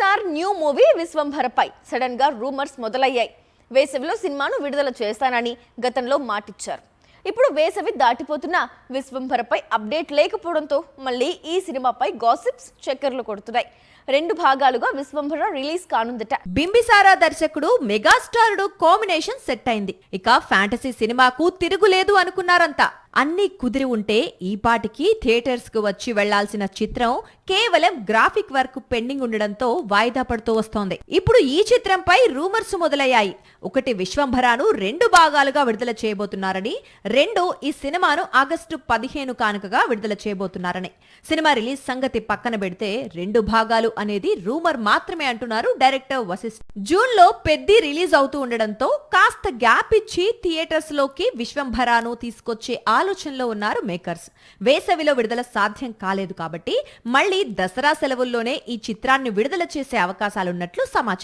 Star new movie విశ్వంభరపై sudden గా rumours మొదలయ్యాయి. వేసవిలో సినిమాను విడుదల చేస్తానని గతంలో మాటిచ్చారు. ఇప్పుడు వేసవి దాటిపోతున్నా విశ్వంభరపై అప్డేట్ లేకపోవడంతో మళ్ళీ ఈ సినిమాపై గాసిప్స్ చక్కర్లు కొడుతున్నాయి. 2 భాగాలుగా విశ్వంభర రిలీజ్ కానుందట. బింబిసారా దర్శకుడు మెగాస్టారుడు కాంబినేషన్ సెట్ అయింది. ఇక ఫ్యాంటసీ సినిమాకు తిరుగులేదు అనుకున్నారంతా. అన్ని కుదిరి ఉంటే ఈ పాటికి థియేటర్స్ కు వచ్చి వెళ్లాల్సిన చిత్రం కేవలం గ్రాఫిక్ వర్క్ పెండింగ్ ఉండడంతో వాయిదా పడుతూ వస్తోంది. ఇప్పుడు ఈ చిత్రంపై రూమర్స్ మొదలయ్యాయి. ఒకటి విశ్వంభరాను 2 భాగాలుగా విడుదల చేయబోతున్నారని, 2 ఈ సినిమాను ఆగస్టు 15 కానుకగా విడుదల చేయబోతున్నారని. సినిమా రిలీజ్ సంగతి పక్కన పెడితే 2 భాగాలు అనేది రూమర్ మాత్రమే అంటున్నారు డైరెక్టర్ వశిష్ఠ. జూన్ లో పెద్ది రిలీజ్ అవుతూ ఉండడంతో కాస్త గ్యాప్ ఇచ్చి థియేటర్స్ లోకి విశ్వంభరాను తీసుకొచ్చే ఆలోచనలో ఉన్నారు మేకర్స్. వేసవిలో విడుదల సాధ్యం కాలేదు కాబట్టి మళ్లీ దసరా సెలవుల్లోనే ఈ చిత్రాన్ని విడుదల చేసే అవకాశాలున్నట్లు సమాచారం.